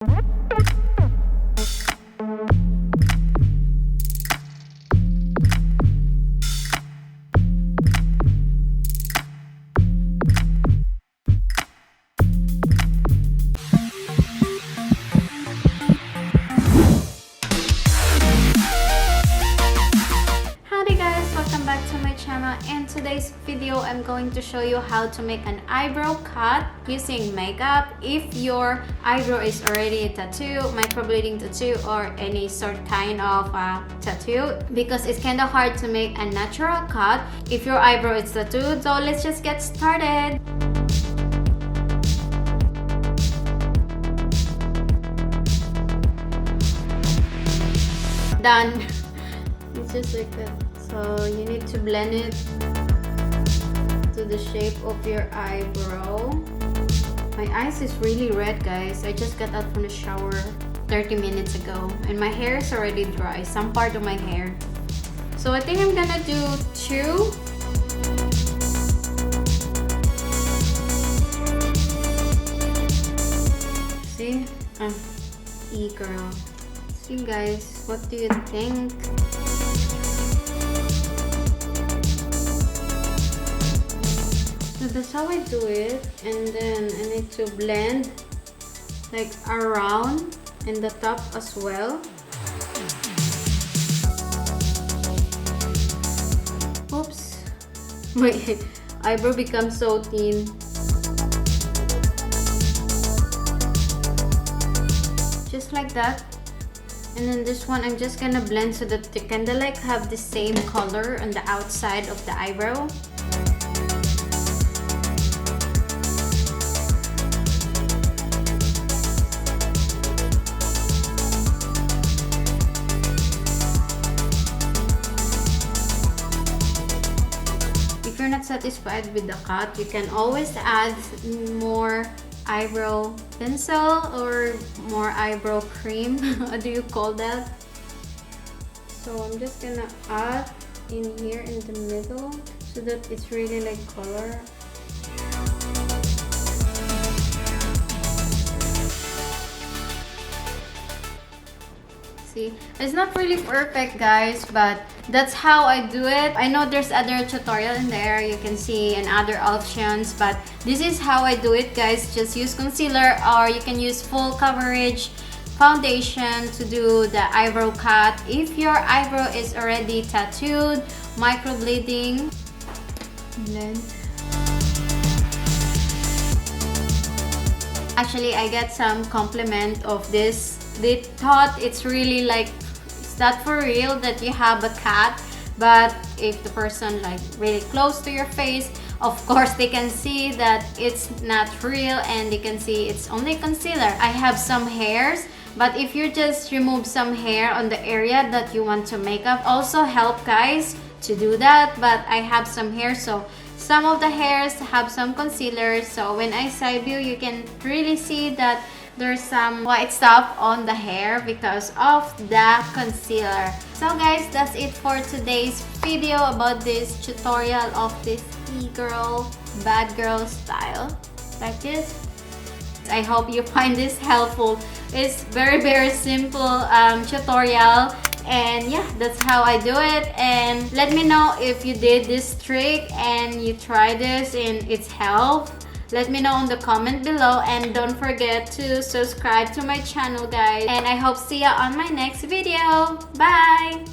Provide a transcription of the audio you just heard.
In today's video, I'm going to show you how to make an eyebrow cut using makeup if your eyebrow is already a tattoo, microblading tattoo, or any sort kind of tattoo, because it's kind of hard to make a natural cut if your eyebrow is tattooed. So let's just get started. Done. It's just like that. So you need to blend it to the shape of your eyebrow. My eyes is really red, guys. I just got out from the shower 30 minutes ago and my hair is already dry, some part of my hair. So I think I'm gonna do 2. See? E-girl. See, guys, what do you think? So that's how I do it, and then I need to blend like around and the top as well. Oops, my eyebrow becomes so thin. Just like that. And then this one I'm just gonna blend so that they kinda like have the same color on the outside of the eyebrow. If you're not satisfied with the cut, you can always add more eyebrow pencil or more eyebrow cream. What do you call that? So I'm just gonna add in here in the middle so that it's really like color. See, it's not really perfect, guys, but that's how I do it. I know there's other tutorial in there you can see and other options, but this is how I do it, guys. Just use concealer or you can use full coverage foundation to do the eyebrow cut if your eyebrow is already tattooed, microblading. Blend. Actually, I get some compliment of this. They thought it's really like, it's not for real that you have a cat, but if the person like really close to your face, of course they can see that it's not real and they can see it's only concealer. I have some hairs, but if you just remove some hair on the area that you want to make up, also help, guys, to do that. But I have some hair, so some of the hairs have some concealer, so when I side view you can really see that there's some white stuff on the hair because of the concealer. So guys, that's it for today's video about this tutorial of this e-girl, bad girl style like this. I hope you find this helpful. It's very simple tutorial, and yeah, that's how I do it. And let me know if you did this trick and you try this and it's helped. Let me know in the comment below, and don't forget to subscribe to my channel, guys. And I hope see ya on my next video. Bye!